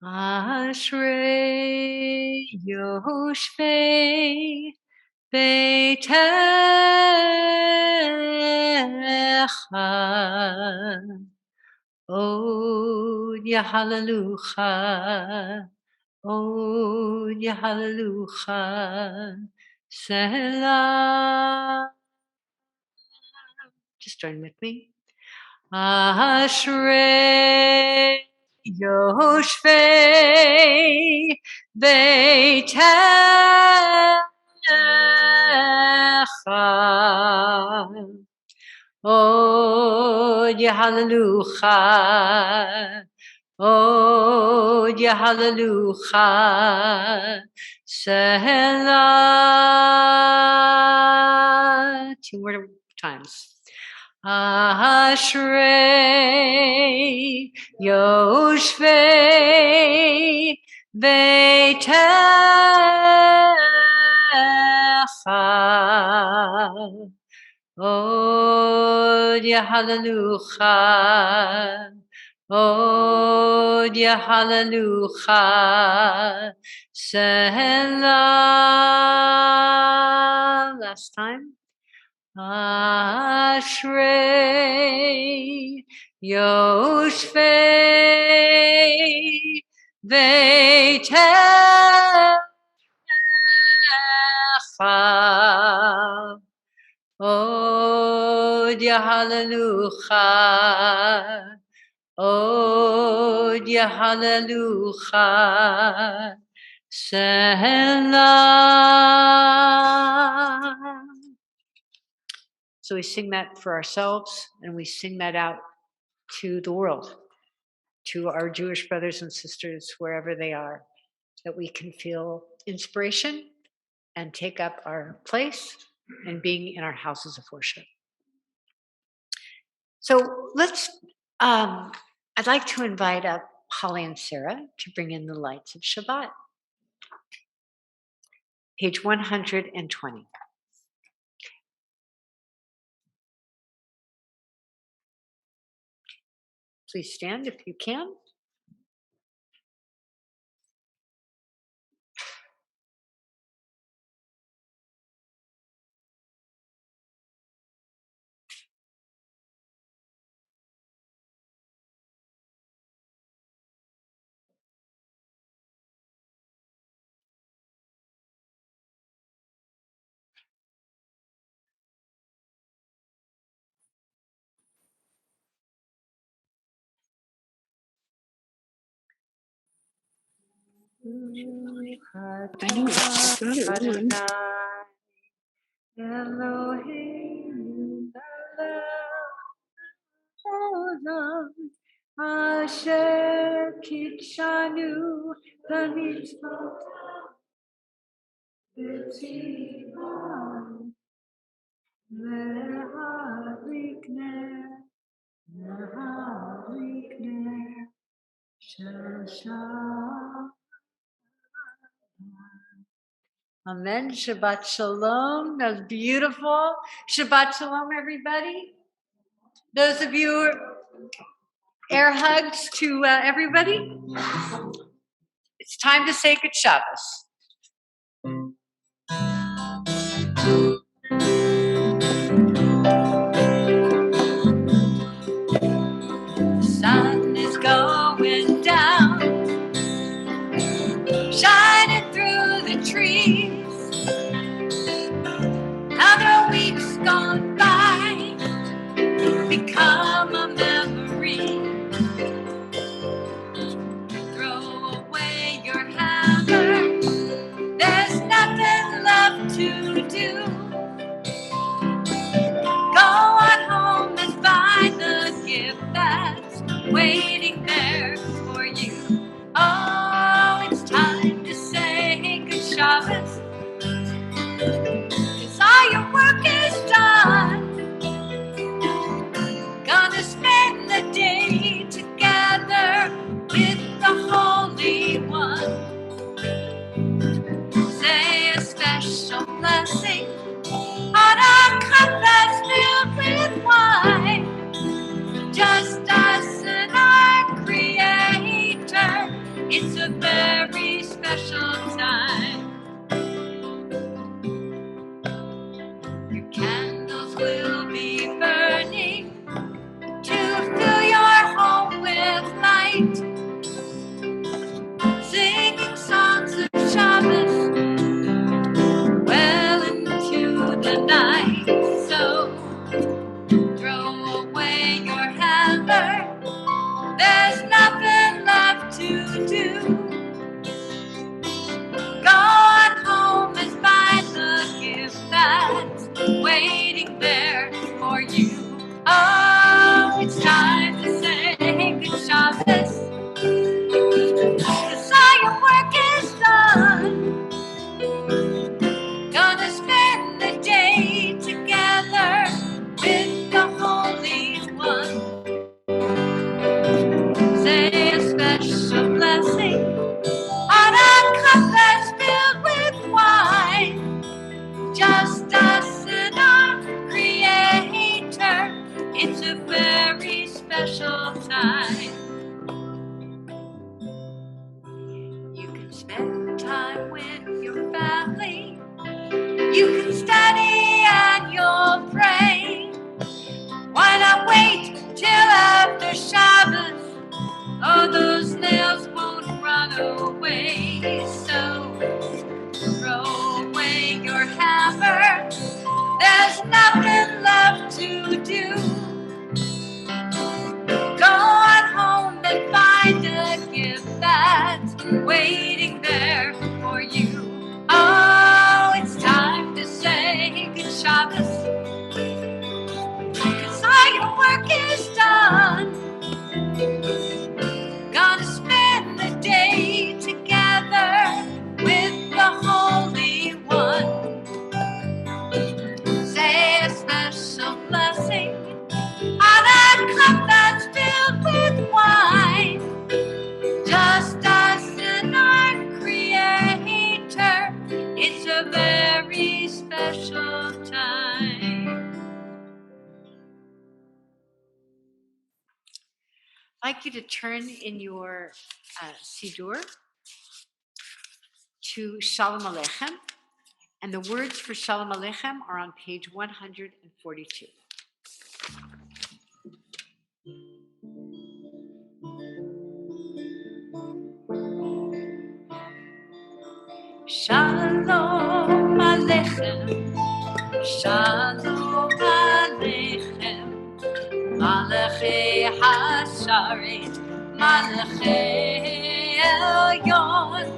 Ashrei Yoshvei Beitecha Od Yahalalucha Od Yahalalucha Selah. Just join with me. Ashrei Yoshvei Beitecha Od Yahalalucha Od Yahalalucha Selah. 2 more times. Ashrei Yoshvei Beitecha Od Yahalalucha Od Yahalalucha Selah. Last time. Ashrei Yoshvei Beitecha Od Yahalalucha Od Yahalalucha Selah. So we sing that for ourselves, and we sing that out to the world, to our Jewish brothers and sisters, wherever they are, that we can feel inspiration and take up our place in being in our houses of worship. So I'd like to invite up Holly and Sarah to bring in the lights of Shabbat. Page 120. Please stand if you can. Eloheinu melech asher kitshanu b'mitzvot b'tzivon lehavik ner shel Shabbat. Amen. Shabbat Shalom. That was beautiful. Shabbat Shalom, everybody. Those of you, air hugs to everybody. It's time to say good Shabbos. The sun is going down, shining through the trees. Another week's gone by, become a memory. Throw away your hammer, there's nothing left to do. Go on home and find the gift that's waiting there for you. Oh, it's time to say good Shabbos, 'cause all your work is done. Gonna spend the day together with the Holy One. Say a special blessing on our cup that's filled with wine. Just us and our Creator. special time. Your candles will be burning to fill your home with light, singing songs of Shabbos well into the night. So throw away your hammer, there's nothing left to do. Go on home and find the gift that's waiting there for you. Oh, it's time to say good Shabbos, 'cause all your work is done. Gonna spend the day together with the Holy One. Say a special blessing on a cup that's filled with wine. Just us and our Creator. It's a very special time. You can spend time with your family. You can study and you'll pray. Why not wait till after Shabbat? Oh, those nails won't run away. So throw away your hammer, there's nothing left to do. Go on home and find a gift that's waiting there for you. Oh, it's time to say good Shabbos, 'cause all your work is done. Gonna spend the day together with the Holy One. Say a special blessing on a cup that's filled with wine. Just us and our Creator. It's a very special time. I'd like you to turn in your Siddur to Shalom Aleichem, and the words for Shalom Aleichem are on page 142. Shalom Aleichem, Shalom Aleichem, Malachei Hasharet, Malachei Elyon,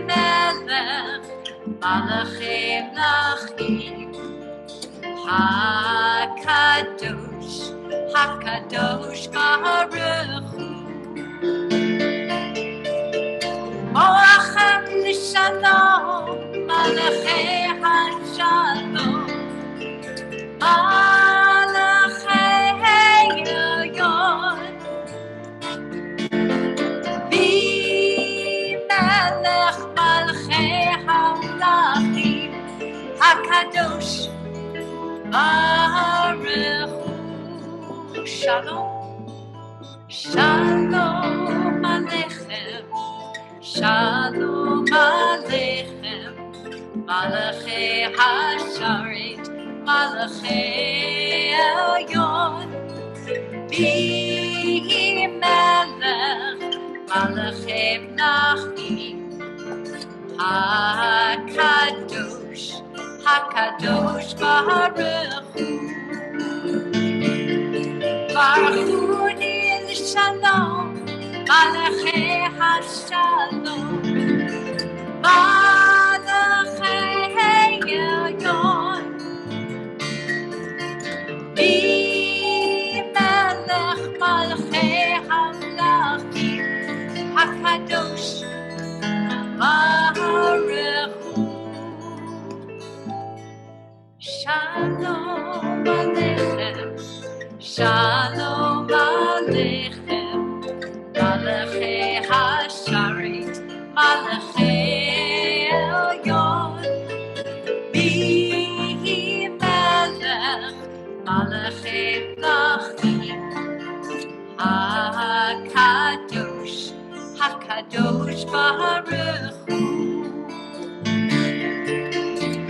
Melech, Malachei Melachim, Hakadosh, Hakadosh Baruch Hu, Moachem L'Shalom, Malachei HaShalom, Malachei Elyon, Melech Malachei HaMelachim, Hakadosh Baruch Hu. Shalom, Shalom Aleichem, Shalom Aleichem, Malachei Hasharet, Malachei Elyon, Melech Malachei Melachim, Hakadosh, Hakadosh Baruch Hu, Baruch Hu L'Shalom, Malachei HaShalom, Malachei Elyon, Melech Malachei HaMelachim, Hakadosh Baruch Hu. Shalom Aleichem, Shalom Aleichem, Malachei Hasharet, Malachei Elyon, Melech Malachei Melachim, Hakadosh, Hakadosh Baruch Hu.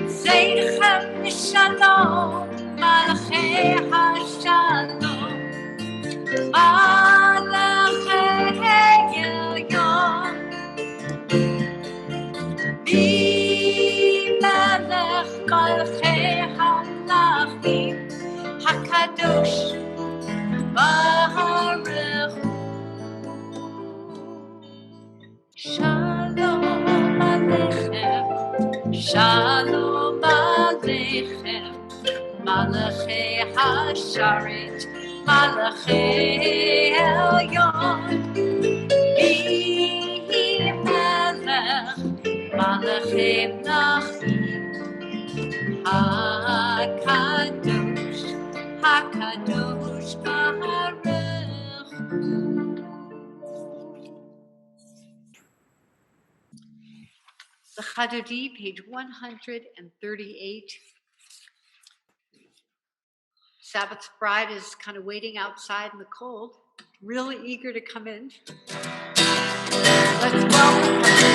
Zeichem Shalom, Malachei HaShalom, Malachei Elyon, Melech Malachei HaMelachim, HaKadosh Baruch Hu. Shalom Aleichem, Shalom Aleichem, Malachei HaSharet, Malachei Elyon, Melech Malachei Melachim, HaKadosh, HaKadosh Baruch Hu. The Chadodi, page 138. Sabbath's bride is kind of waiting outside in the cold, really eager to come in. Let's welcome her.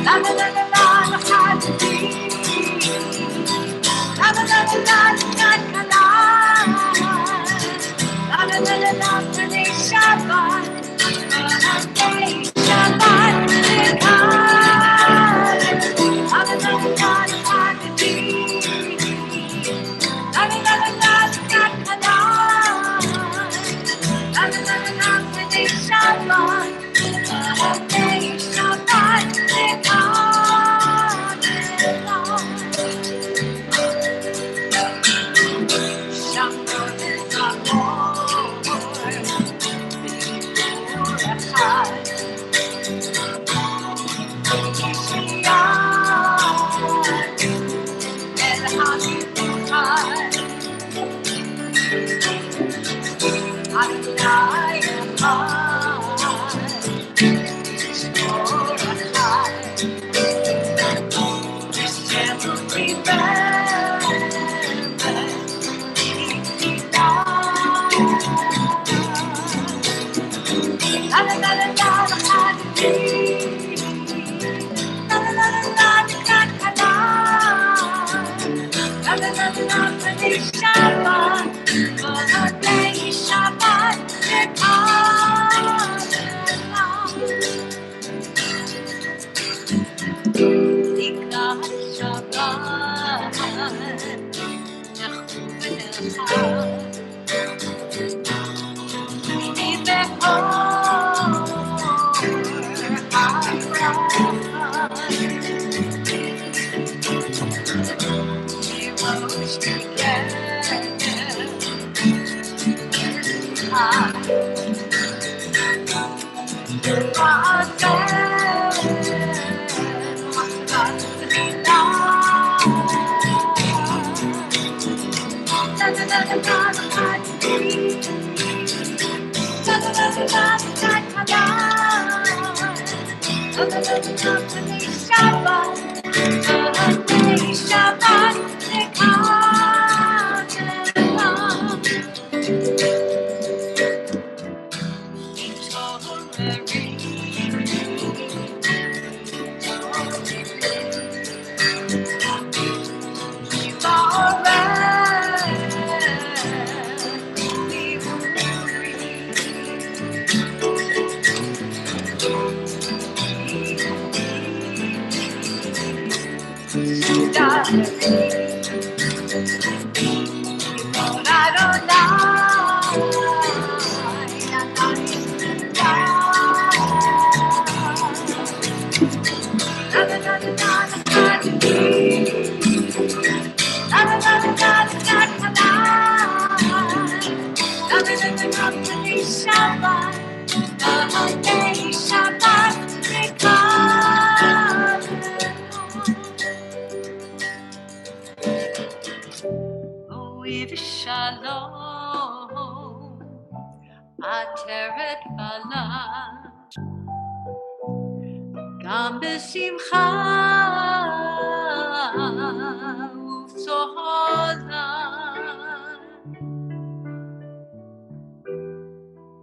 La la la la la, the Chadodi. La la la la la, the Chadodi. La la la la la, the Shabbat. Shabbat, la la la la, the Chadodi. La la la la la, the Chadodi. La la la la la, the Shabbat. Shabbat,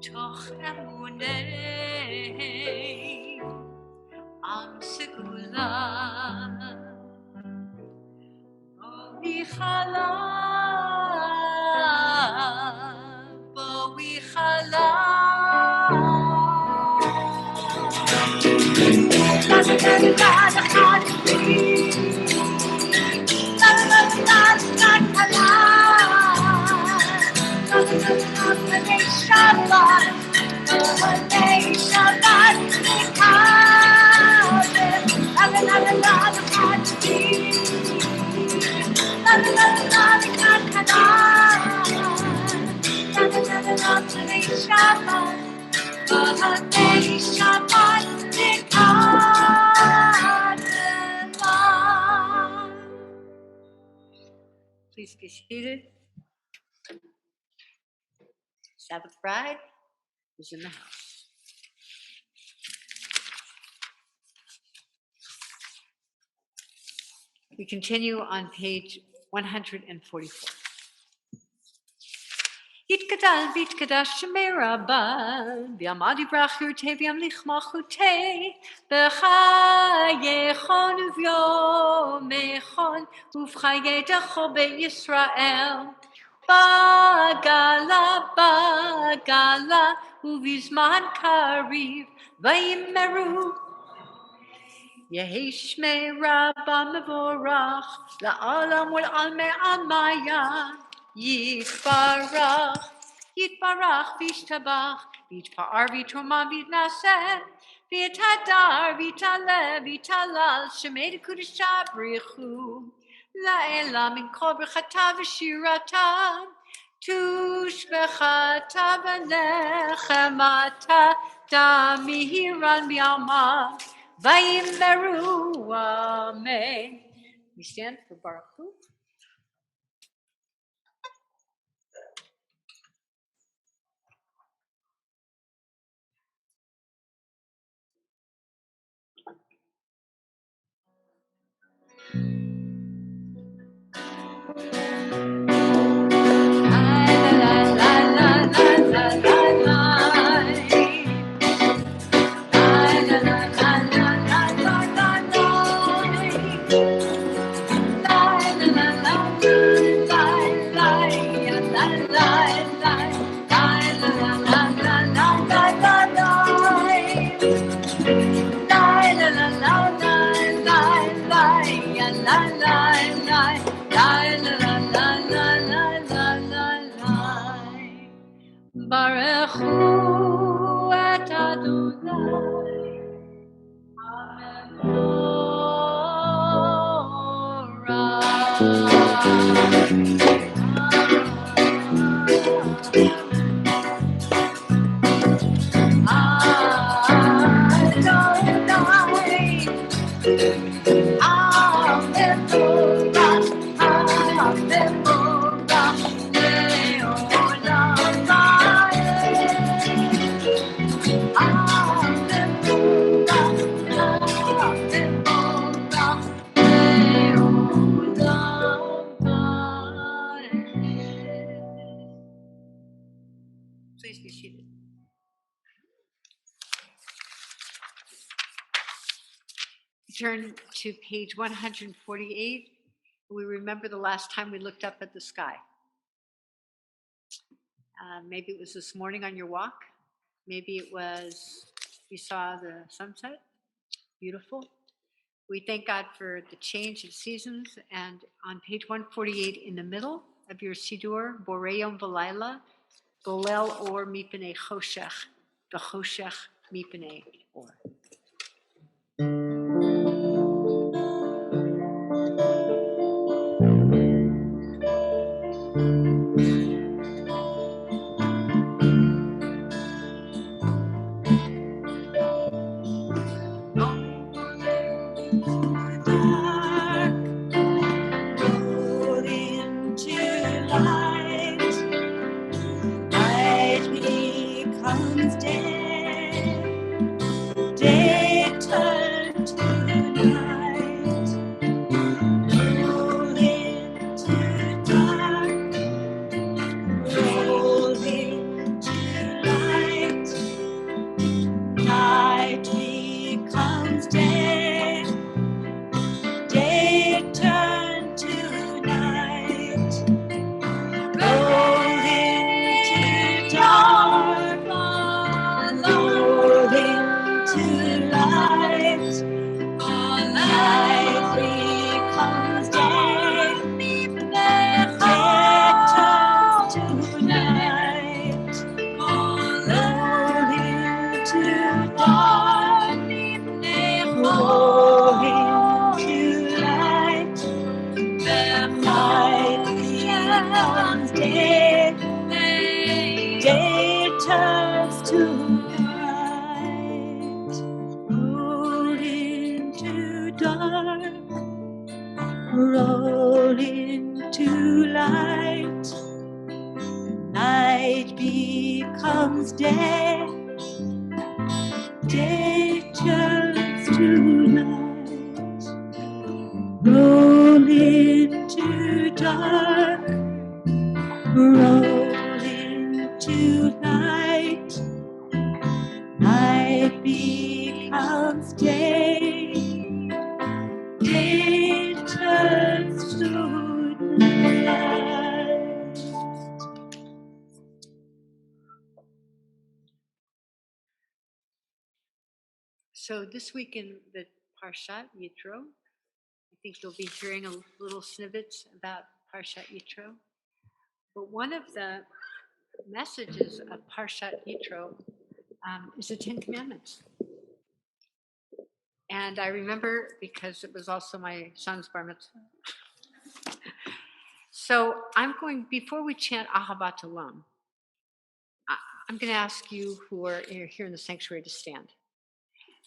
תוך אמוננו בואי חלב Please be seated. Sabbath bride is in the house. We continue on page 144. יתגדל ויתקדש שמי רבן, ויעמד יברכותי וימליך מלכותי, בחייכון וביומכון, ובחיי דכל בית ישראל. בגלה, ובזמן קריב, ויאמרו, יהי שמי רבן מבורך, לעולם ולעלמי עלמיה. יתברך וישתבח, ויתפאר ויתרומם ויתנשא, ויתהדר ויתעלה ויתהלל, שמי לקודשה בריחו, לעילה מן כל ברכתה ושירתה, תושבחתה ונחמתה, דמיהירן מעלמה, ויאמרו אמן. We stand for Baruch Hu. Baruchu et Adonai, Please be seated. Turn to page 148. We remember the last time we looked up at the sky. Maybe it was this morning on your walk. Maybe it was you saw the sunset. Beautiful. We thank God for the change of seasons. And on page 148 in the middle of your Siddur, Boreyom V'Laila, Golel Or Mipnei Choshech, V'Choshech Mipnei Or. Day turns to night, roll into dark, roll into light. Night becomes day, day turns to night, roll into dark, roll into light. Night becomes day, day turns to night. So this week in the Parshat Yitro, I think you'll be hearing a little snippets about Parshat Yitro. But one of the messages of Parshat Yitro is the Ten Commandments. And I remember because it was also my son's bar mitzvah. So I'm going, before we chant Ahavat Olam, I'm going to ask you who are here in the sanctuary to stand.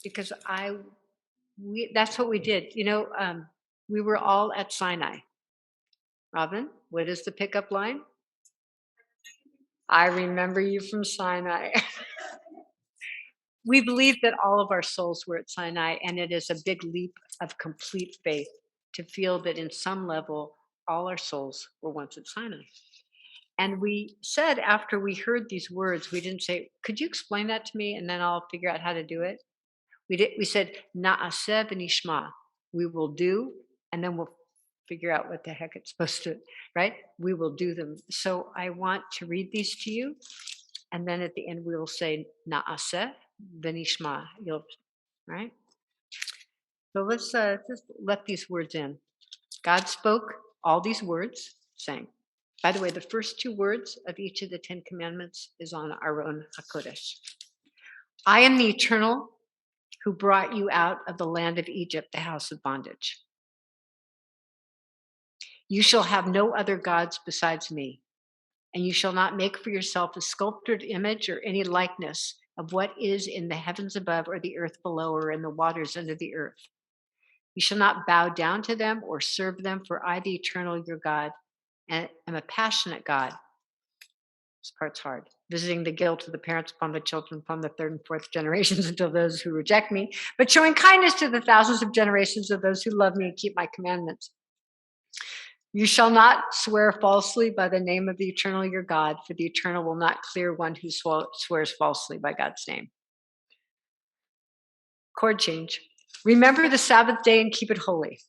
Because that's what we did. You know, we were all at Sinai. Robin, what is the pickup line? I remember you from Sinai. We believe that all of our souls were at Sinai, and it is a big leap of complete faith to feel that in some level, all our souls were once at Sinai. And we said after we heard these words, we didn't say, could you explain that to me? And then I'll figure out how to do it. We said, Na'aseh v'nishma. We will do, and then we'll figure out what the heck it's supposed to, right? We will do them. So I want to read these to you. And then at the end, we will say, Na'aseh v'nishma. Right? So let's just let these words in. God spoke all these words, saying, by the way, the first two words of each of the 10 commandments is on Aron HaKodesh. I am the eternal who brought you out of the land of Egypt, the house of bondage. You shall have no other gods besides me, and you shall not make for yourself a sculptured image or any likeness of what is in the heavens above or the earth below or in the waters under the earth. You shall not bow down to them or serve them, for I, the eternal, your God, and am a passionate God. This part's hard. Visiting the guilt of the parents upon the children, upon the third and fourth generations until those who reject me, but showing kindness to the thousands of generations of those who love me and keep my commandments. You shall not swear falsely by the name of the eternal your God, for the eternal will not clear one who swears falsely by God's name. Chord change. Remember the Sabbath day and keep it holy.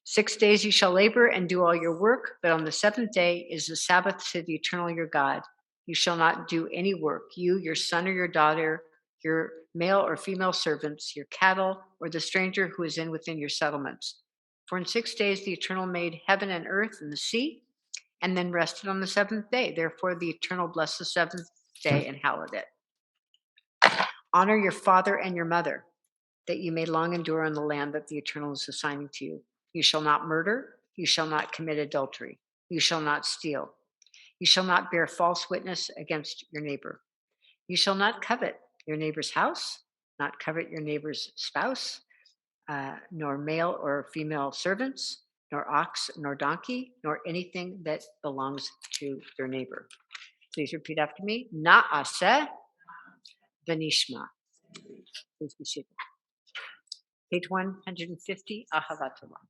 6 days you shall labor and do all your work, but on the seventh day is the Sabbath to the eternal your God. You shall not do any work, you, your son or your daughter, your male or female servants, your cattle, or the stranger who is in within your settlements. For in 6 days the eternal made heaven and earth and the sea, and then rested on the seventh day. Therefore the eternal blessed the seventh day and hallowed it. Honor your father and your mother, that you may long endure on the land that the eternal is assigning to you. You shall not murder. You shall not commit adultery. You shall not steal. You shall not bear false witness against your neighbor. You shall not covet your neighbor's house, not covet your neighbor's spouse, nor male or female servants, nor ox, nor donkey, nor anything that belongs to your neighbor. Please repeat after me. Na'aseh v'nishma. Please be seated. Page 150, Ahavat Olam.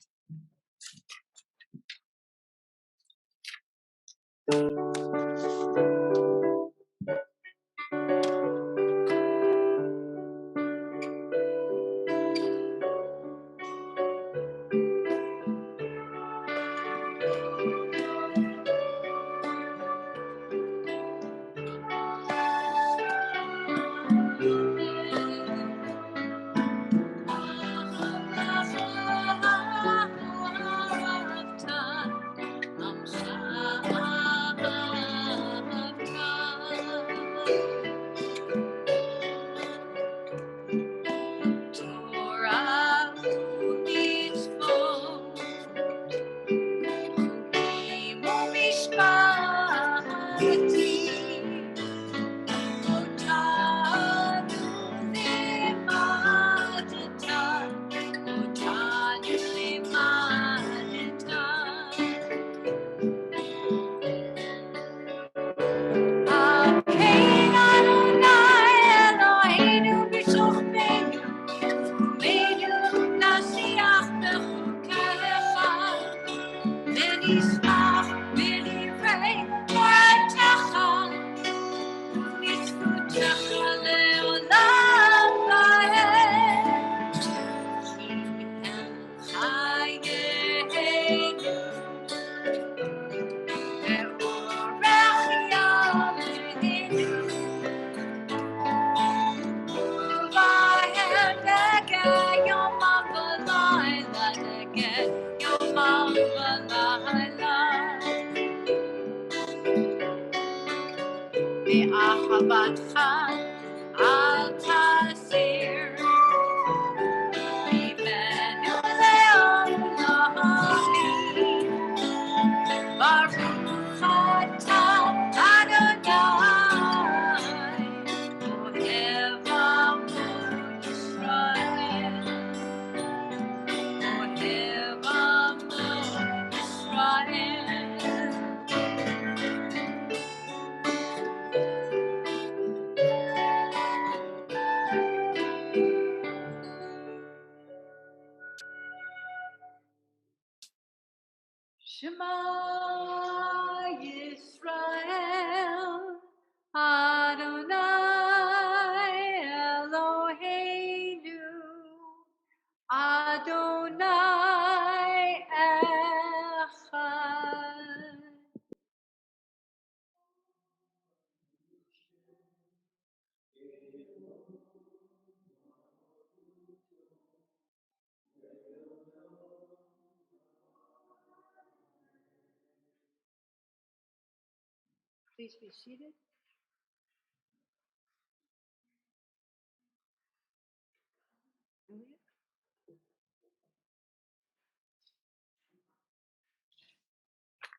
מאהבתך אל תסיר ממנו לעולמים. ברוך אתה אדוני אוהב עמו ישראל, אוהב עמו ישראל. Shema Yisrael, Adonai Eloheinu, Adonai Echad. Please be seated.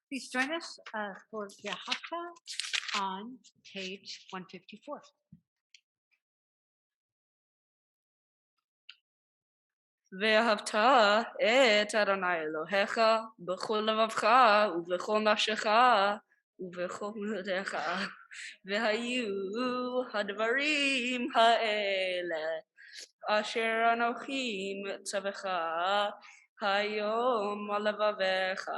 Please join us for Yahata on page 154. ואהבת את אדוני אלוהיך בכל לבבך ובכל נפשך ובכל מאודך. והיו הדברים האלה אשר אנוכי מצווך היום על לבביך,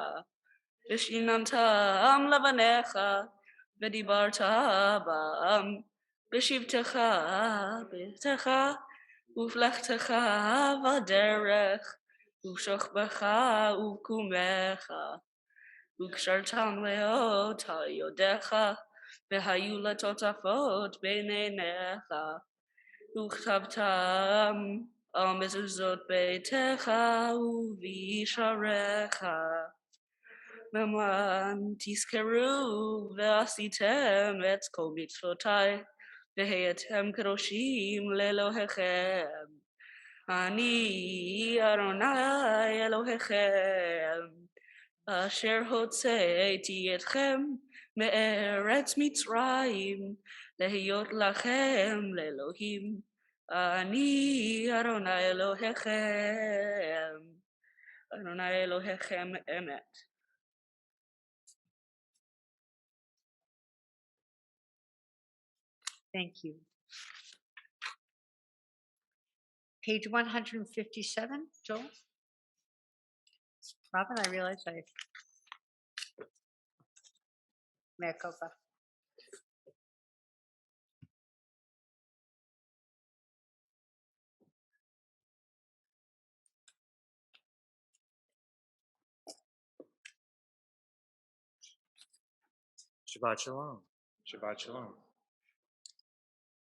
ושיננתם לבניך, ודיברת בם בשבתך ביתך, ובלכתך בדרך, ובשוכבך ובקומך, וקשרתם להיות על ידיך, והיו לטוטפות בין עיניך, וכתבתם על מזוזות ביתך ובשעריך. למען תזכרו ועשיתם את כל מצוותיי, והייתם קדושים לאלוהיכם. אני אדוני אלוהיכם, אשר הוצאתי אתכם מארץ מצרים, להיות לכם לאלוהים. אני אדוני אלוהיכם, אדוני אלוהיכם אמת. Thank you. Page 157, Joel. Robin, I realize I mea culpa. Shabbat Shalom. Shabbat Shalom.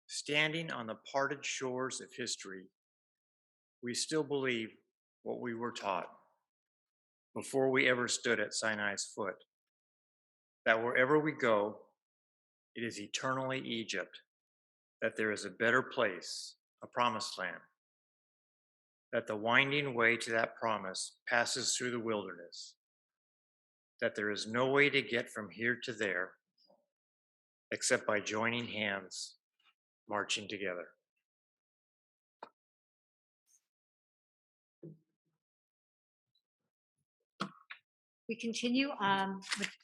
Standing on the parted shores of history, we still believe what we were taught before we ever stood at Sinai's foot, that wherever we go, it is eternally Egypt, that there is a better place, a promised land, that the winding way to that promise passes through the wilderness, that there is no way to get from here to there except by joining hands, marching together. We continue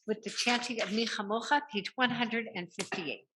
with the chanting of Mi Chamocha, page 158.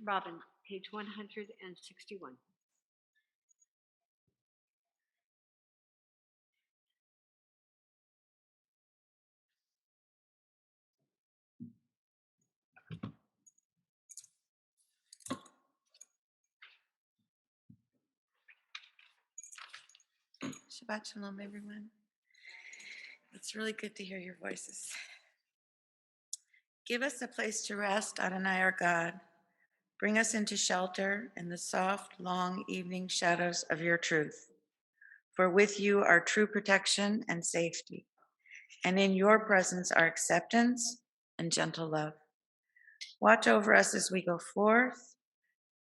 Robin, page 161. Shabbat Shalom, everyone. It's really good to hear your voices. Give us a place to rest, Adonai our God. Bring us into shelter in the soft, long evening shadows of your truth. For with you are true protection and safety, and in your presence are acceptance and gentle love. Watch over us as we go forth,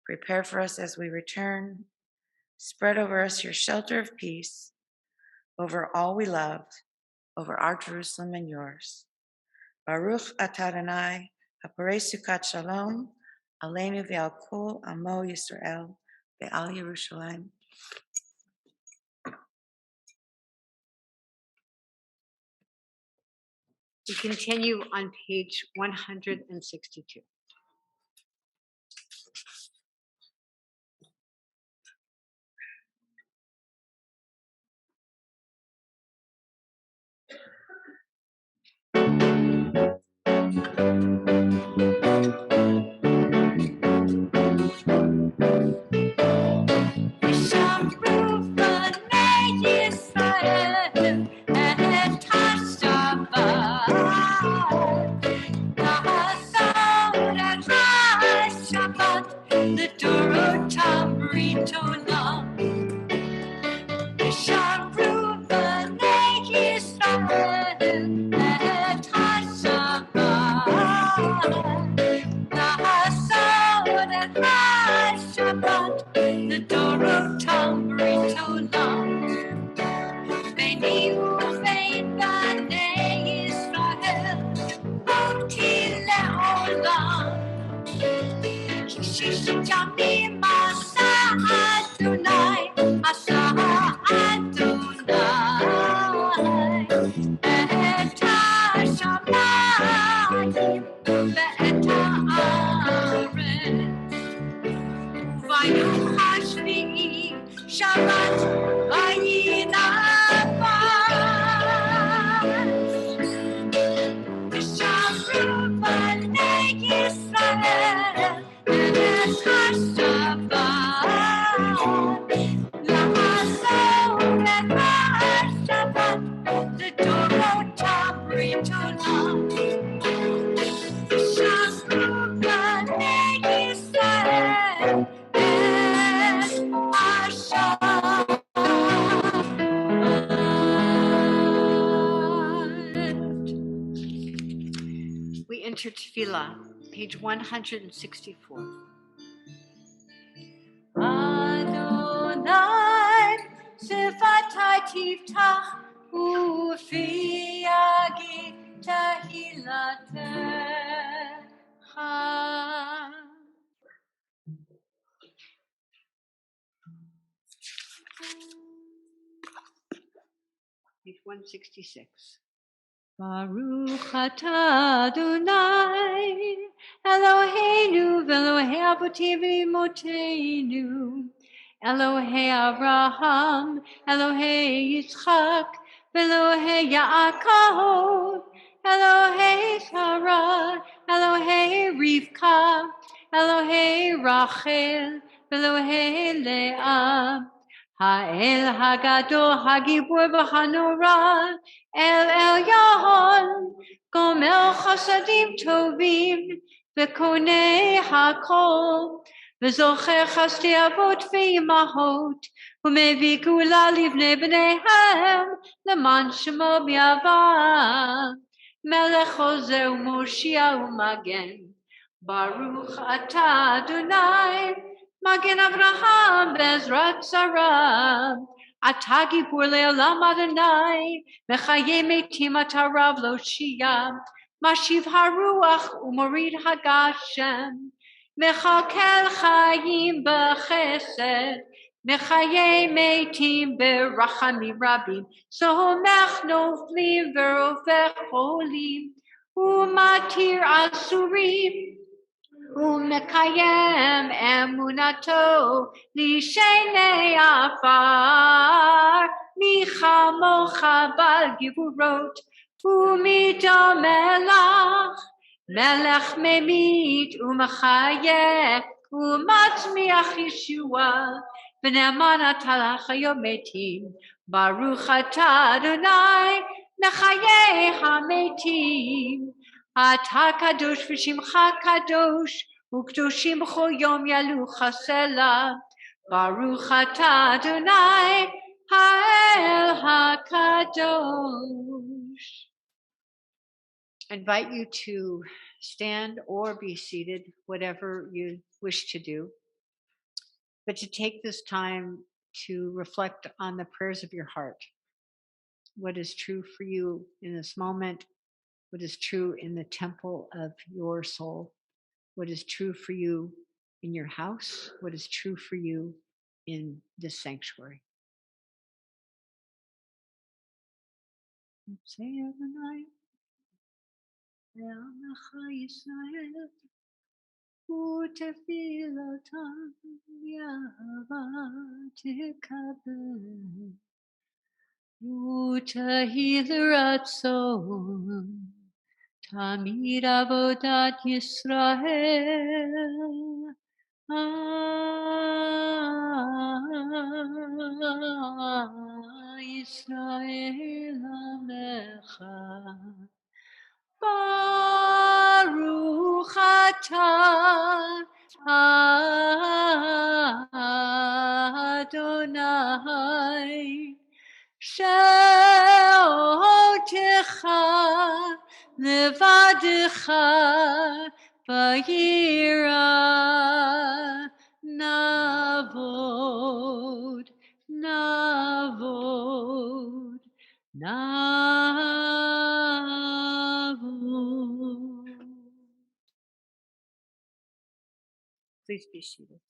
prepare for us as we return, spread over us your shelter of peace, over all we love, over our Jerusalem and yours. Baruch atah Adonai, haporei sukat shalom, aleinu ve'al kol amo Yisrael, ve'al Yerushalayim. We continue on page 162. We enter Tefillah, page 164. Adonai, Sifatai Tiftach, Ufi Yagi Tahilatecha. Page 166. Baruch atah Adonai, Eloheinu v'Elohei Avotenu v'Imotenu, Elohei Abraham, Elohei Yitzchak, v'Elohei Yaakov, Elohei Sarah, Elohei Rivka, Elohei Rachel, v'Elohei Leah, Ha'el Hagadol Hagibur v'Hanora, El Elyon, Gomel Chasadim Tovim, V'Konei Hakol, V'Zocher Chasdei Avot V'Imahot, U'Mevi Gula Livnei B'neihem, L'man Shemo B'Yava, Melech Ozer U'Moshia U'Magen, Baruch Atah Adonai, Magen Avraham Bezrat Sarah. אתה גיבור לעולם אדוני, מחיי מתים אתה רב להושיע, משיב הרוח ומוריד הגשם, מכלכל חיים בחסד, מחיי מתים ברחמים רבים, סומך נופלים ורופא חולים, ומתיר אסורים, ומקיים אמונתו לשני עפר, מי כמוך בעל גבורות ומדומה לך, מלך ממית ומחיה ומצמיח ישועה, ונאמן אתה לחיות מתים, ברוך אתה אדוני לחיי המתים. אתה קדוש ושמך קדוש, וקדושים בכל יום ילוך סלה. ברוך אתה אדוני, האל הקדוש. I invite you to stand or be seated, whatever you wish to do, but to take this time to reflect on the prayers of your heart. What is true for you in this moment? What is true in the temple of your soul? What is true for you in your house? What is true for you in this sanctuary? Say overnight, Israel, ותפילתם יהבה תקבל, ותהי לרצון תמיד עבודת ישראל. ישראל עמך, ברוך אתה אדוני, שהותך לבדך ביראה, נעבוד, נעבוד, נעבוד. Please be seated.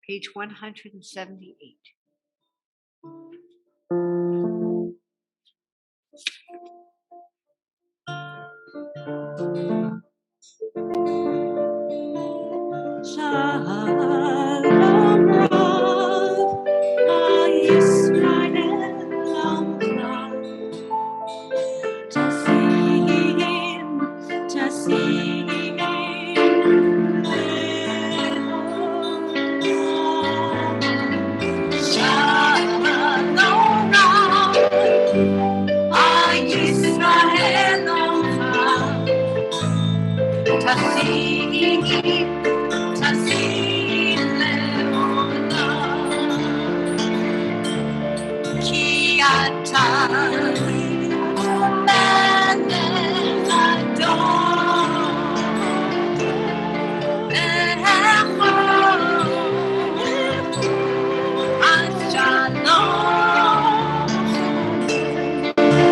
Page 178. Shalom Rav, Yisrael Tasim, Tasim, Shalom Rav, Yisrael Tasim, Tasim leolam, ki ata melech adon echad, as shalom,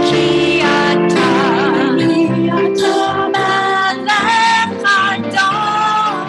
ki ata melech adon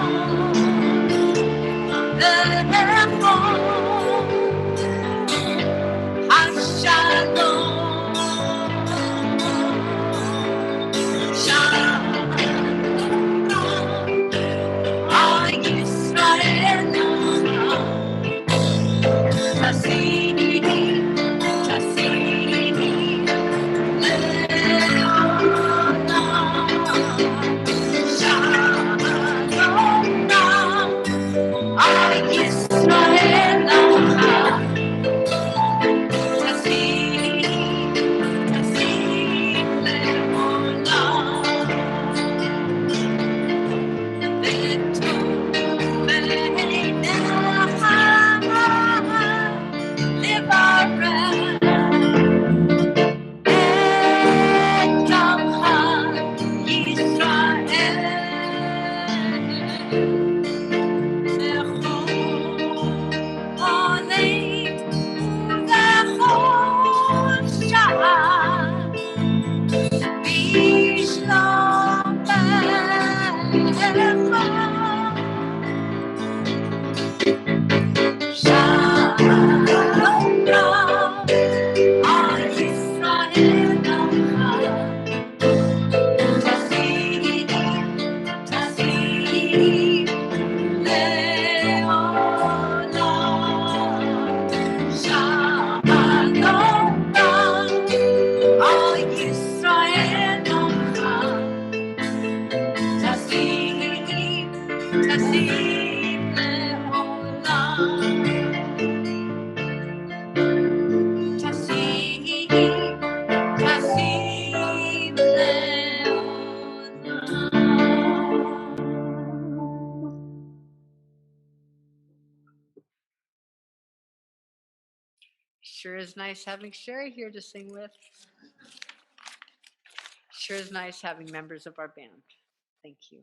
Sure is nice having Sherry here to sing with. Sure is nice having members of our band. Thank you.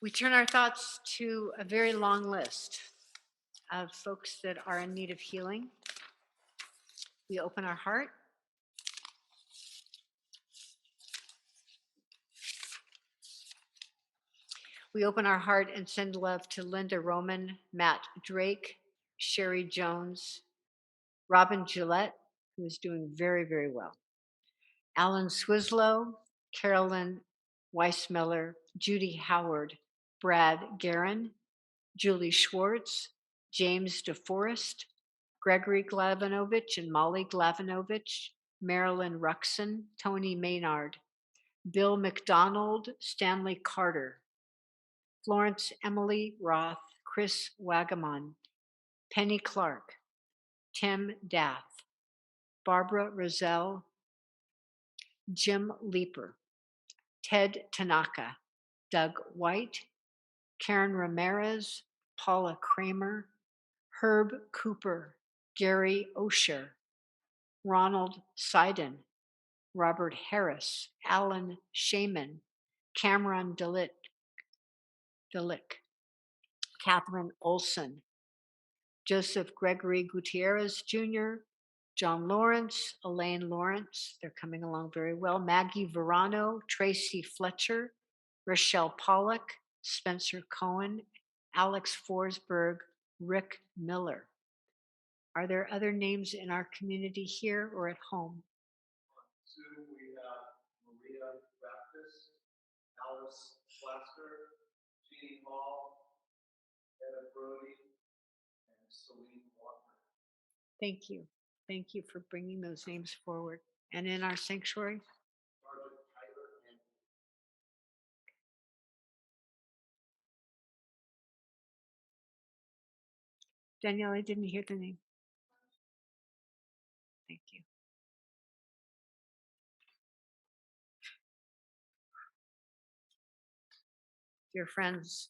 We turn our thoughts to a very long list of folks that are in need of healing. We open our heart. We open our heart and send love to Linda Roman, Matt Drake, Sherry Jones, Robin Gillette, who is doing very, very well, Alan Swislow, Carolyn Weissmiller, Judy Howard, Brad Guerin, Julie Schwartz, James DeForest, Gregory Glavinovich and Molly Glavinovich, Marilyn Ruxon, Tony Maynard, Bill McDonald, Stanley Carter, Florence Emily Roth, Chris Wagamon, Penny Clark, Tim Dath, Barbara Roselle, Jim Leeper, Ted Tanaka, Doug White, Karen Ramirez, Paula Kramer, Herb Cooper, Gary Osher, Ronald Seiden, Robert Harris, Alan Shaman, Cameron Delick, Catherine Olson, Joseph Gregory Gutierrez Jr., John Lawrence, Elaine Lawrence, they're coming along very well, Maggie Verano, Tracy Fletcher, Rochelle Pollock, Spencer Cohen, Alex Forsberg, Rick Miller. Are there other names in our community here or at home? Soon we have Maria Baptist, Alice Plaster, Jeannie Hall, Etta Brody, and Celine Walker. Thank you. Thank you for bringing those names forward. And in our sanctuary? Sergeant Tyler and Danielle, I didn't hear the name. Thank you. Dear friends,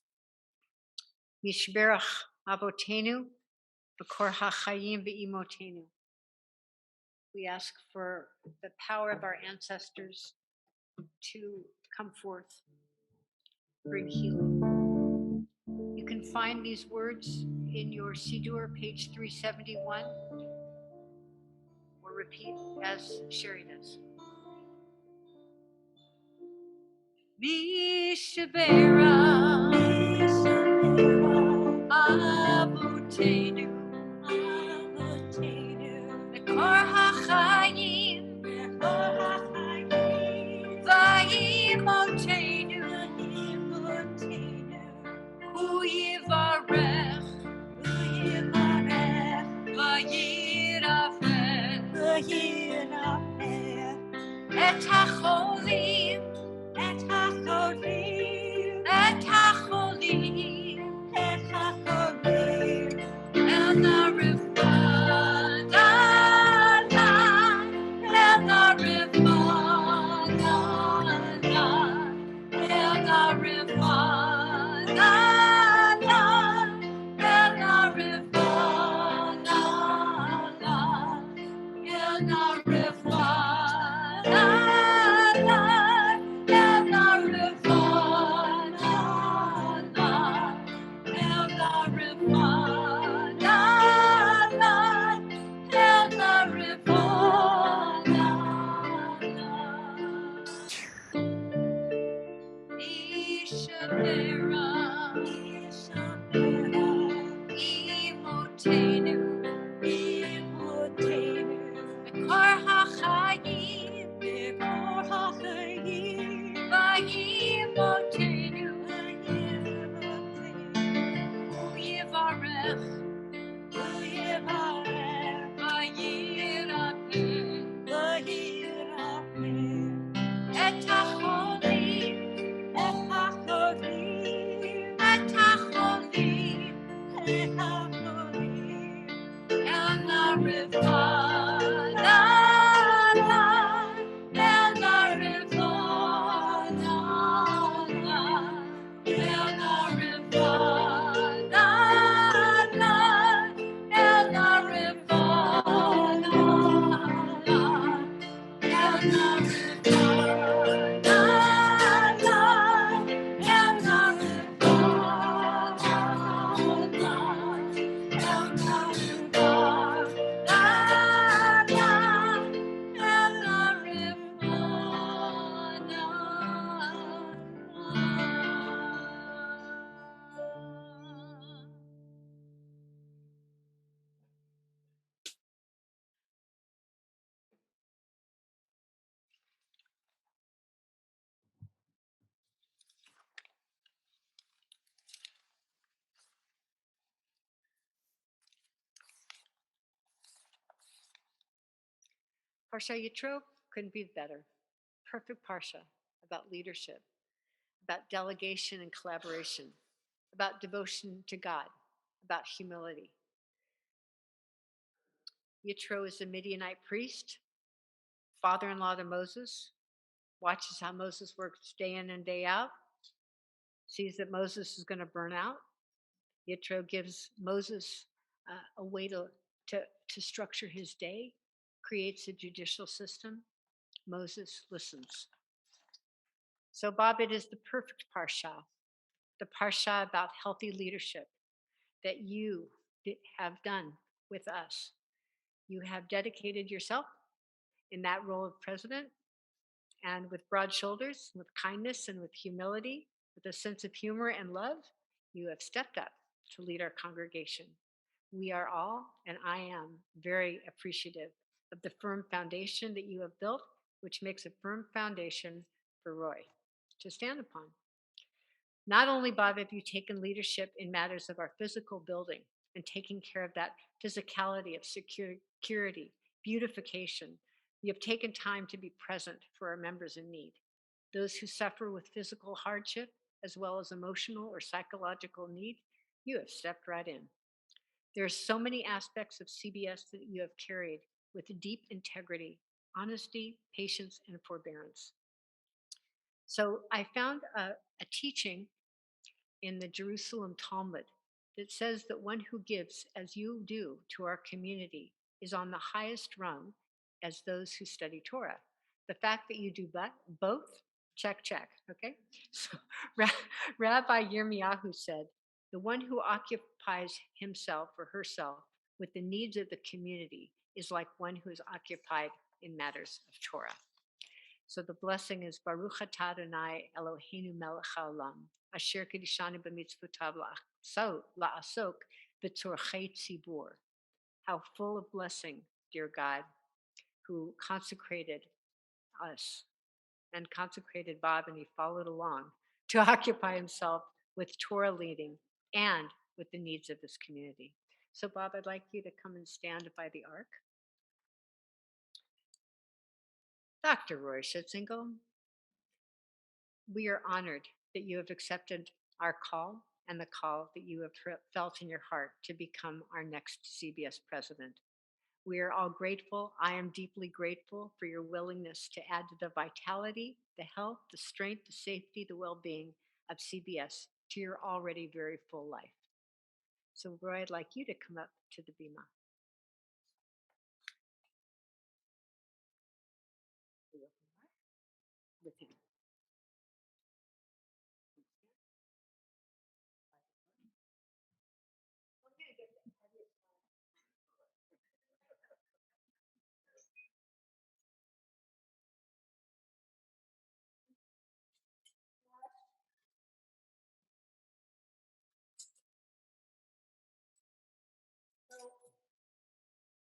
Mishberach Avotenu, B'kor HaChayim V'imotenu. We ask for the power of our ancestors to come forth, bring healing. You can find these words in your Siddur, page 371, or repeat as Sherry does. Mishberach Avotenu, B'kor HaChayim V'imotenu, Hu Yivarech V'yirafeh Et HaCholim El Arifana, El Arifana, El Arifana, El Arifana, El Arifana, El Et HaCholim Parsha Yitro couldn't be better. Perfect Parsha about leadership, about delegation and collaboration, about devotion to God, about humility. Yitro is a Midianite priest, father-in-law to Moses, watches how Moses works day in and day out, sees that Moses is going to burn out. Yitro gives Moses a way to structure his day, creates a judicial system. Moses listens. So, Bob, it is the perfect parsha, the parsha about healthy leadership that you have done with us. You have dedicated yourself in that role of president, and with broad shoulders, with kindness and with humility, with a sense of humor and love, you have stepped up to lead our congregation. We are all, and I am, very appreciative of the firm foundation that you have built, which makes a firm foundation for Roy to stand upon. Not only, Bob, have you taken leadership in matters of our physical building and taking care of that physicality of security, beautification, you have taken time to be present for our members in need, those who suffer with physical hardship as well as emotional or psychological need. You have stepped right in. There are so many aspects of CBS that you have carried with deep integrity, honesty, patience, and forbearance. So I found a teaching in the Jerusalem Talmud that says that one who gives as you do to our community is on the highest rung as those who study Torah. The fact that you do both, check, check, okay? So Rabbi Yirmiyahu said, the one who occupies himself or herself with the needs of the community is like one who is occupied in matters of Torah. So the blessing is Baruch atah Adonai Eloheinu melech haolam, asher kedishanu b'mitzvotav la'asok b'tzorchei tzibur. How full of blessing, dear God, who consecrated us and consecrated Bob, and he followed along to occupy himself with Torah leading and with the needs of this community. So Bob, I'd like you to come and stand by the ark. Dr. Roy Schutzingle, we are honored that you have accepted our call and the call that you have felt in your heart to become our next CBS president. We are all grateful. I am deeply grateful for your willingness to add to the vitality, the health, the strength, the safety, the well-being of CBS to your already very full life. So Roy, I'd like you to come up to the bima. With him.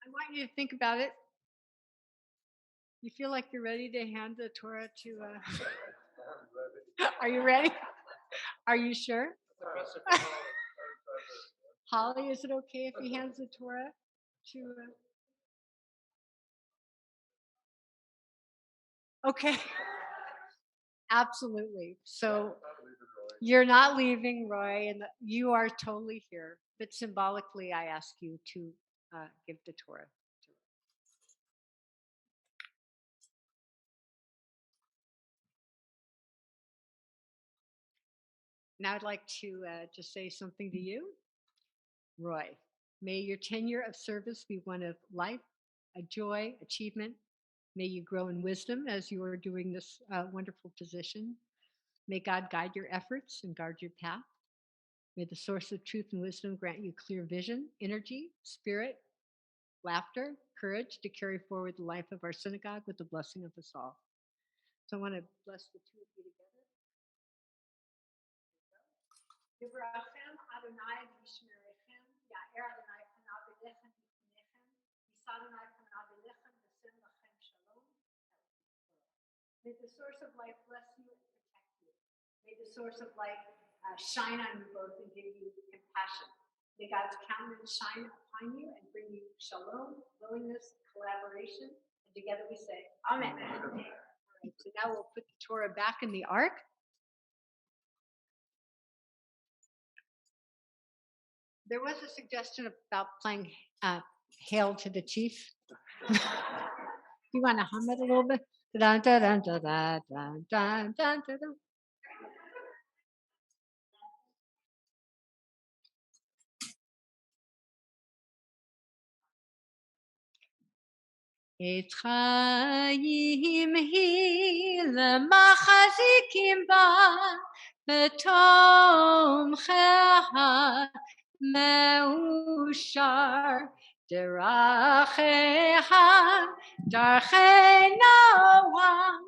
I want you to think about it. You feel like you're ready to hand the Torah to. Are you ready? Are you sure? Holly, is it okay if he hands the Torah to? Okay. Absolutely. So you're not leaving, Roy, and you are totally here. But symbolically, I ask you to give the Torah. Now I'd like to just say something to you. Roy, may your tenure of service be one of life, a joy, achievement. May you grow in wisdom as you are doing this wonderful position. May God guide your efforts and guard your path. May the source of truth and wisdom grant you clear vision, energy, spirit, laughter, courage to carry forward the life of our synagogue with the blessing of us all. So I want to bless the two of you together. Yivrachem Adonai v'yishmerechem, Ya'er Adonai panav elechem v'chnechem, Yisa Adonai panav elechem v'sem lachem shalom. May the source of life bless you and protect you. May the source of life shine on you both and give you compassion. May God's countenance shine upon you and bring you shalom, willingness, collaboration, Together we say, Amen. All right, so now we'll put the Torah back in the ark. There was a suggestion about playing Hail to the Chief. You want to hum it a little bit? Dun, dun, dun, dun, dun, dun, dun, dun, dun, dun. את חיים היא למחזיקים בה בתומכיה מאושר דרכיה דרכי נועם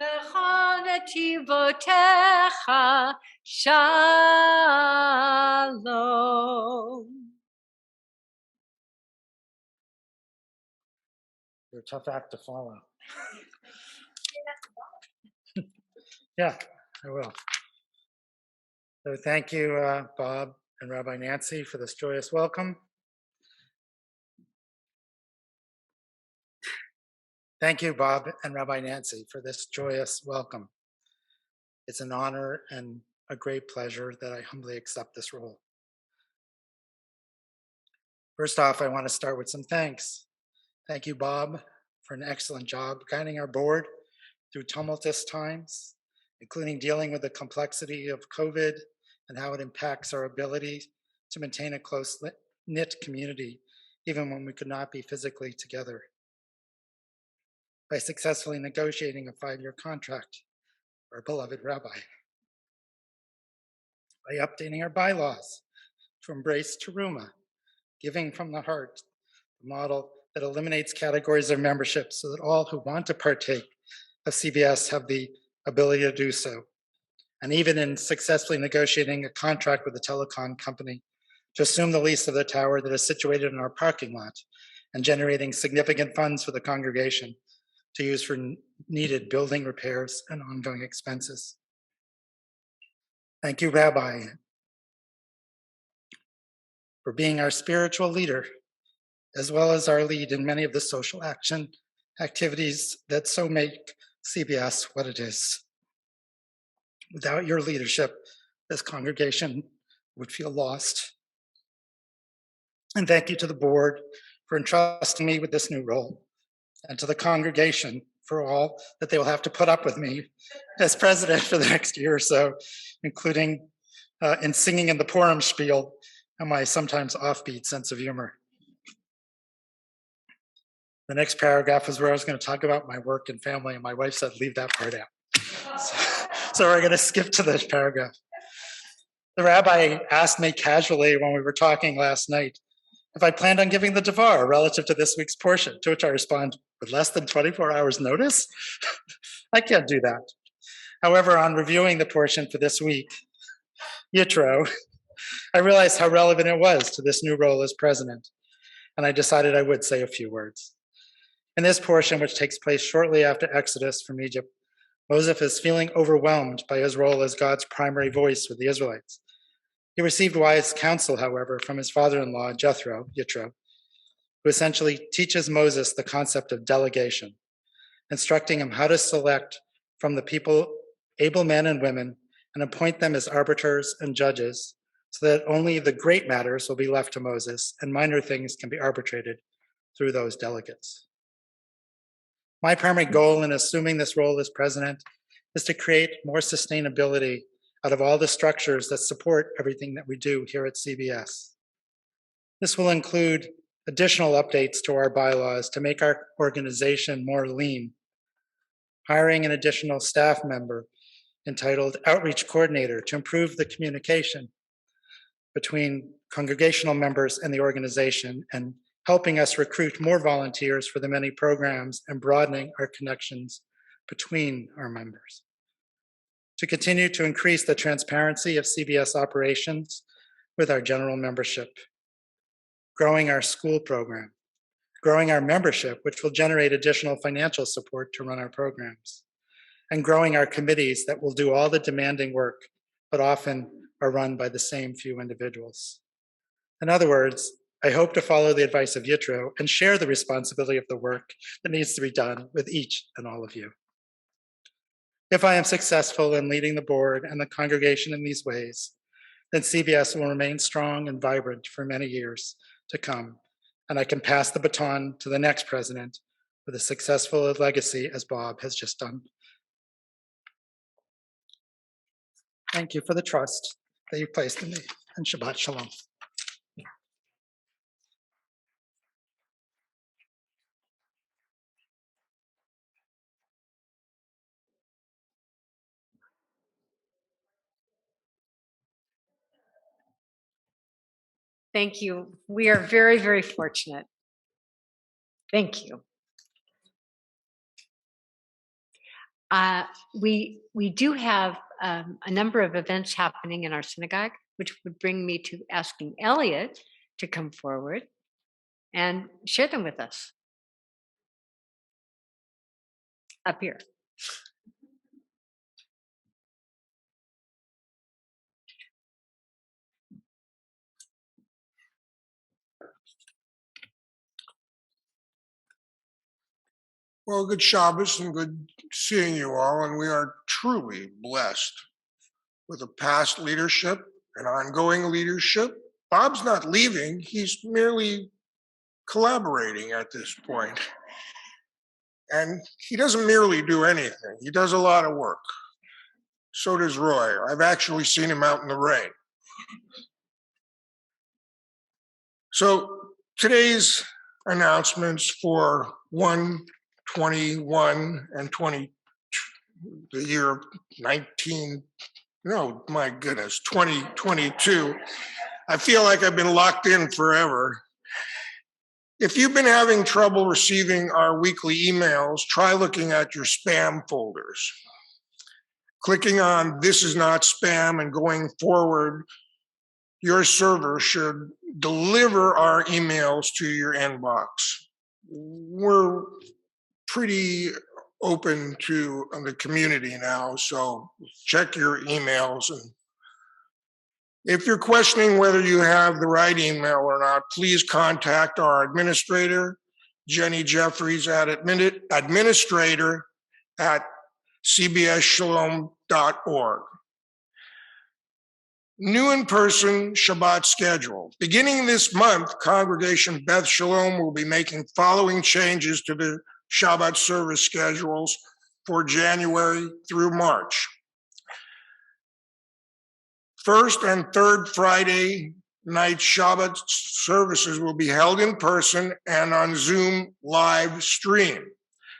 לכל נתיבותיך שלום. You're a tough act to follow. Yeah, I will. So thank you, Bob and Rabbi Nancy, for this joyous welcome. Thank you, Bob and Rabbi Nancy, for this joyous welcome. It's an honor and a great pleasure that I humbly accept this role. First off, I want to start with some thanks. Thank you, Bob, for an excellent job guiding our board through tumultuous times, including dealing with the complexity of COVID and how it impacts our ability to maintain a close-knit community, even when we could not be physically together. By successfully negotiating a 5-year contract for our beloved rabbi. By updating our bylaws to embrace teruma, giving from the heart, the model that eliminates categories of membership so that all who want to partake of CBS have the ability to do so. And even in successfully negotiating a contract with a telecom company to assume the lease of the tower that is situated in our parking lot and generating significant funds for the congregation to use for needed building repairs and ongoing expenses. Thank you, Rabbi, for being our spiritual leader, as well as our lead in many of the social action activities that so make CBS what it is. Without your leadership, this congregation would feel lost. And thank you to the board for entrusting me with this new role, and to the congregation for all that they will have to put up with me as president for the next year or so, including in singing in the Purim spiel and my sometimes offbeat sense of humor. The next paragraph was where I was going to talk about my work and family, and my wife said, leave that part out. So we're going to skip to this paragraph. The rabbi asked me casually when we were talking last night if I planned on giving the devar relative to this week's portion, to which I respond, with less than 24 hours notice? I can't do that. However, on reviewing the portion for this week, Yitro, I realized how relevant it was to this new role as president, and I decided I would say a few words. In this portion, which takes place shortly after Exodus from Egypt, Moses is feeling overwhelmed by his role as God's primary voice with the Israelites. He received wise counsel, however, from his father-in-law, Jethro, Yitro, who essentially teaches Moses the concept of delegation, instructing him how to select from the people able men and women and appoint them as arbiters and judges so that only the great matters will be left to Moses and minor things can be arbitrated through those delegates. My primary goal in assuming this role as president is to create more sustainability out of all the structures that support everything that we do here at CBS. This will include additional updates to our bylaws to make our organization more lean, hiring an additional staff member entitled Outreach Coordinator to improve the communication between congregational members and the organization, and helping us recruit more volunteers for the many programs and broadening our connections between our members. To continue to increase the transparency of CBS operations with our general membership, growing our school program, growing our membership, which will generate additional financial support to run our programs, and growing our committees that will do all the demanding work, but often are run by the same few individuals. In other words, I hope to follow the advice of Yitro and share the responsibility of the work that needs to be done with each and all of you. If I am successful in leading the board and the congregation in these ways, then CBS will remain strong and vibrant for many years to come, and I can pass the baton to the next president with a successful legacy as Bob has just done. Thank you for the trust that you placed in me, and Shabbat Shalom. Thank you. We are very, very fortunate. Thank you. We do have a number of events happening in our synagogue, which would bring me to asking Elliot to come forward and share them with us up here. Well, good Shabbos and good seeing you all, and we are truly blessed with a past leadership and ongoing leadership. Bob's not leaving, he's merely collaborating at this point. And he doesn't merely do anything, he does a lot of work. So does Roy. I've actually seen him out in the rain. So today's announcements for 1/21 and 20, the year 2022. I feel like I've been locked in forever. If you've been having trouble receiving our weekly emails, try looking at your spam folders. Clicking on "This is not spam" and going forward, your server should deliver our emails to your inbox. We're pretty open to the community now, so check your emails. And if you're questioning whether you have the right email or not, please contact our administrator, Jenny Jeffries, at administrator@cbsshalom.org. New in-person Shabbat schedule. Beginning this month, Congregation Beth Shalom will be making following changes to the Shabbat service schedules for January through March. First and third Friday night Shabbat services will be held in person and on Zoom live stream.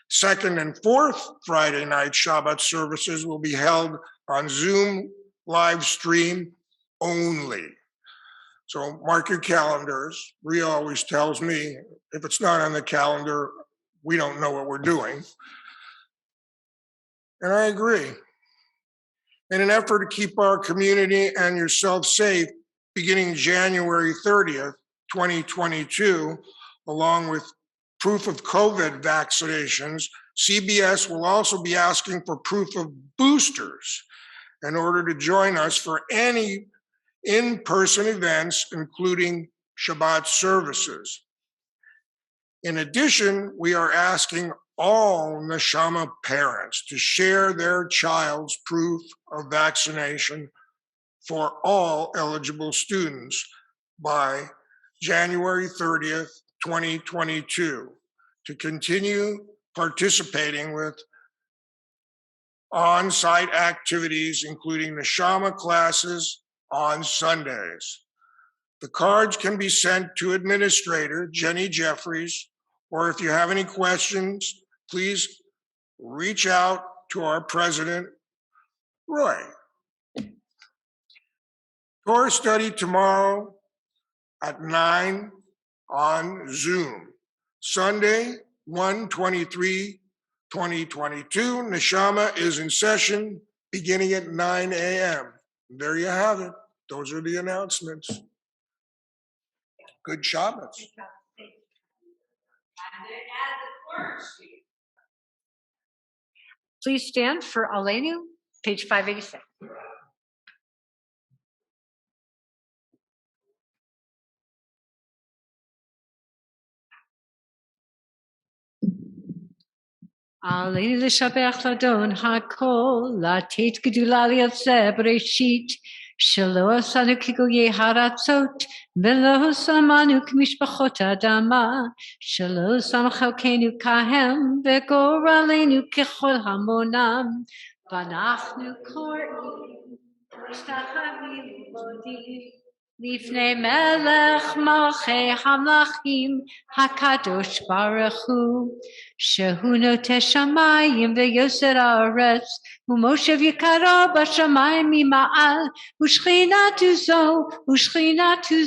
Second and fourth Friday night Shabbat services will be held on Zoom live stream only. So mark your calendars. Rhea always tells me if it's not on the calendar, we don't know what we're doing. And I agree. In an effort to keep our community and yourself safe, beginning January 30th, 2022, along with proof of COVID vaccinations, CBS will also be asking for proof of boosters in order to join us for any in-person events, including Shabbat services. In addition, we are asking all Neshama parents to share their child's proof of vaccination for all eligible students by January 30th, 2022, to continue participating with on-site activities, including Neshama classes on Sundays. The cards can be sent to Administrator Jenny Jeffries, or if you have any questions, please reach out to our President, Roy. Torah study tomorrow at 9 on Zoom. Sunday, 1/23/2022. Neshama is in session beginning at 9 a.m. There you have it. Those are the announcements. Good Shabbat. Please stand for Aleinu, page 586. עלינו לשבח לאדון הכל, לתת גדולה ליוצא בראשית, שלא עשנו כגויי הארצות, ולא שמנו כמשפחות האדמה, שלא שם חלקנו כהם, וגורלנו ככל המונם, ואנחנו קוראים, משתחווים ומודים. לפני מלך מלכי המלכים הקדוש ברוך הוא, שהוא נוטה שמיים ויוסר הארץ, ומושב יקרו בשמיים ממעל, ושכינתו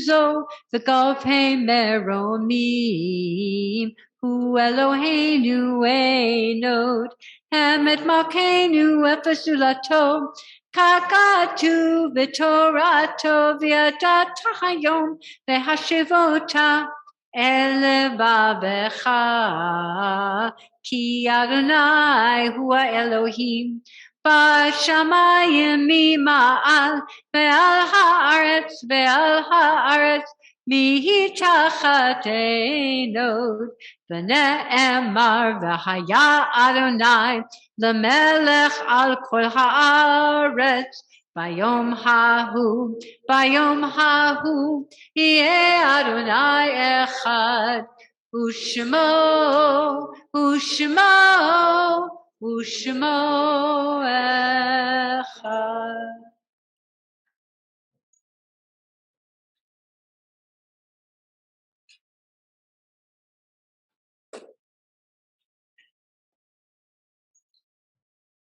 זו וגלפי מרומים, הוא אלוהינו אין עוד, אמת מלכנו אפס זולתו, ככתוב בתורתו, וידעת היום להשיבותה אל לבבך, כי אדוני הוא האלוהים בשמיים ממעל, ועל הארץ מתחתנו, ונאמר והיה אדוני למלך על כל הארץ, ביום ההוא יהיה אדוני אחד, ושמו אחד.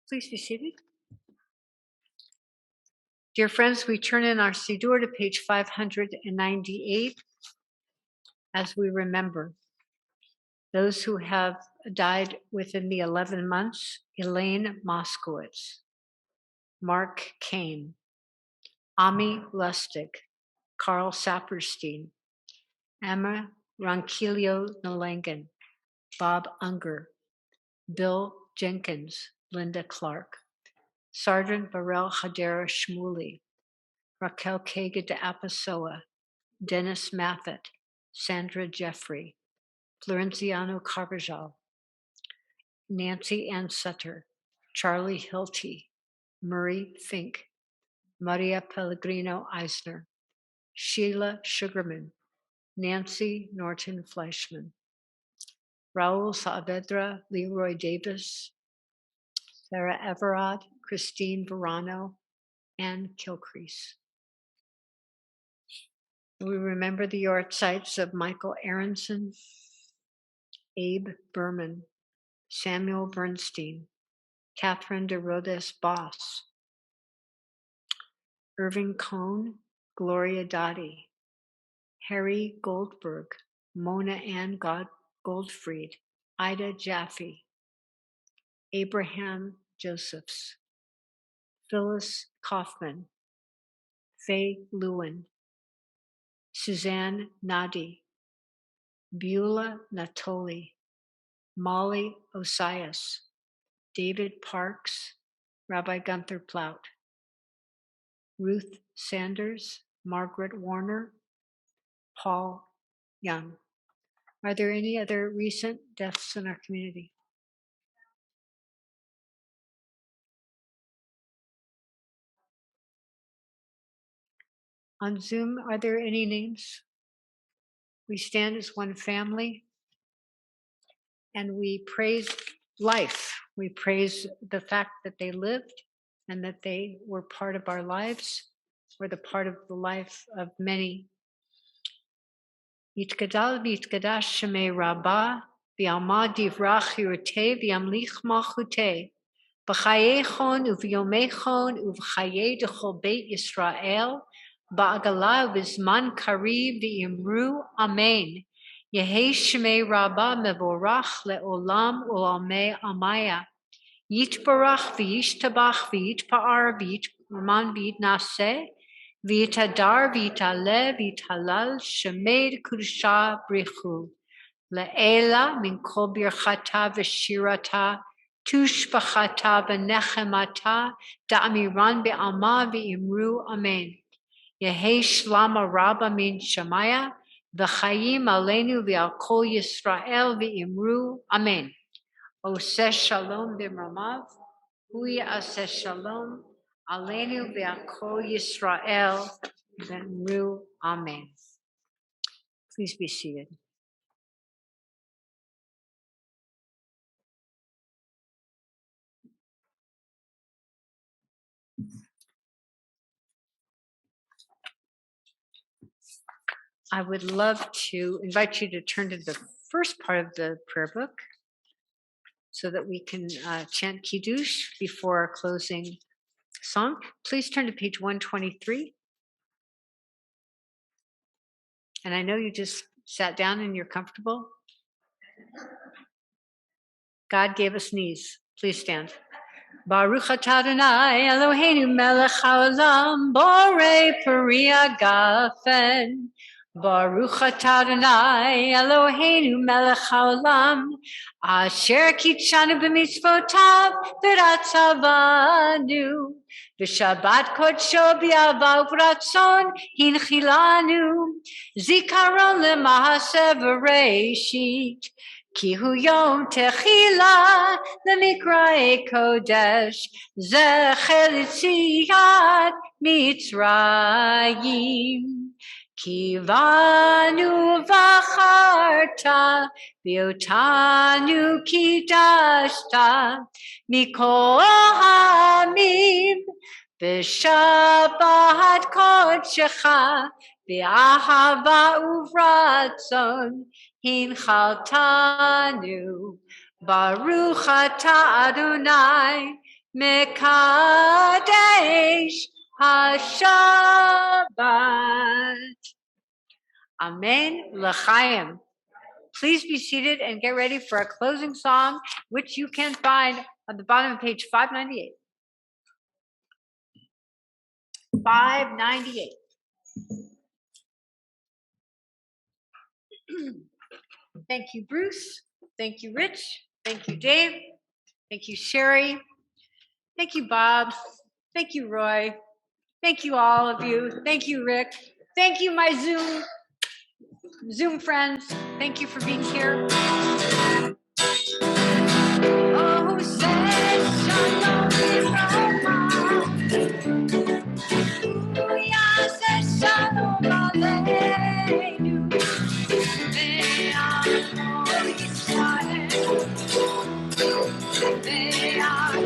Please be seated. Dear friends, we turn in our Siddur to page 598 as we remember those who have died within the 11 months: Elaine Moskowitz, Mark Kane, Ami Lustig, Carl Saperstein, Emma Ronquillo Nalangan, Bob Unger, Bill Jenkins, Linda Clark, Sergeant Barel Hadera Shmuli, Raquel Kega de Apasoa, Dennis Maffett, Sandra Jeffrey, Florenciano Carvajal, Nancy Ann Sutter, Charlie Hilty, Murray Fink, Maria Pellegrino Eisner, Sheila Sugarman, Nancy Norton Fleischman, Raul Saavedra, Leroy Davis, Sarah Everard, Christine Verano, and Kilcrease. We remember the yahrzeits of Michael Aronson, Abe Berman, Samuel Bernstein, Catherine de Rodes Boss, Irving Cohn, Gloria Dottie, Harry Goldberg, Mona Ann Goldfried, Ida Jaffe, Abraham Josephs, Phyllis Kaufman, Faye Lewin, Suzanne Nadi, Beulah Natoli, Molly Osias, David Parks, Rabbi Gunther Plaut, Ruth Sanders, Margaret Warner, Paul Young. Are there any other recent deaths in our community? On Zoom, are there any names? We stand as one family and we praise life. We praise the fact that they lived and that they were part of our lives, or the part of the life of many. Yitgadal v'yitgadash shemei Rabbah, v'yalmad divrach yirteh v'yamlich malchuteh, b'chayechon uv'yomechon uv'chayei d'chol beit Yisrael, ba'agala v'zman kariv v'imru amen. Yehei shemei Rabbah mevorach le'olam u'lamei amaya. Yitbarach v'yishtabach v'yitpa'ar v'yitman v'yitnaseh, v'yitadar v'yitale v'yitalal shemed kudusha brichu. Le'ela min kol birchata v'shirata, tushbachata v'nechemata, da'amiran be'alma v'imru amen. Yehei shlama rabba min shamaya, v'chayim aleinu v'al kol Yisrael v'imru amen. Oseh shalom b'mramav, hu ya'aseh shalom aleinu v'akol Yisrael v'emru amen. Please be seated. I would love to invite you to turn to the first part of the prayer book so that we can chant Kiddush before our closing song. Please turn to page 123. And I know you just sat down and you're comfortable. God gave us knees. Please stand. Baruch atah Adonai Eloheinu melech haolam borei peri hagafen. Baruch atah Adonai Eloheinu melech haolam asher kitshanu b'mitzvotav v'ratzavanu v'shabbat kodsho b'yavav v'ratzon hinchilanu zikaron lemahaseh v'reishit ki hu yom techila lemikrae kodesh zecher l'tziat mitzrayim ki vanu v'acharta v'otanu kidashta mikol ha'amim v'shabbat kodshecha v'ahava uvratzon hinchaltanu Baruch atah Adonai mekadesh hashabbat. Amen l'chaim. Please be seated and get ready for a closing song, which you can find on the bottom of page 598. 598. Thank you, Bruce. Thank you, Rich. Thank you, Dave. Thank you, Sherry. Thank you, Bob. Thank you, Roy. Thank you, all of you. Thank you, Rick. Thank you, my Zoom friends. Thank you for being here. Oh, say shalom Hallelujah, say shalom aleinu. Ve'achol Yisrael. Ve'achol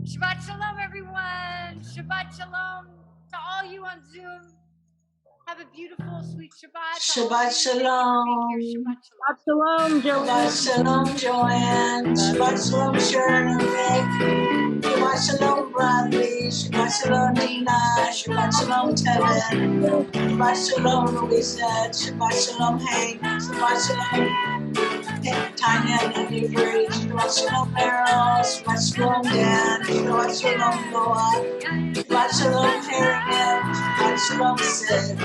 Shabbat shalom, everyone. Shabbat shalom to all you on Zoom. Have a beautiful, sweet Shabbat. Shabbat shalom. Shabbat shalom. Shabbat shalom, Joanne. Shabbat shalom, Sharon and Rick. Shabbat shalom, Bradley. Shabbat shalom, Dina. Shabbat shalom, Tevin. Shabbat shalom, Louisa. Shabbat shalom, Hank. Shabbat shalom. Tanya and Avery, Shabbat Shalom Meryl, Shabbat Shalom Dan, Shabbat Shalom Noah, Shabbat Shalom Harrigan, Shabbat Shalom Sid.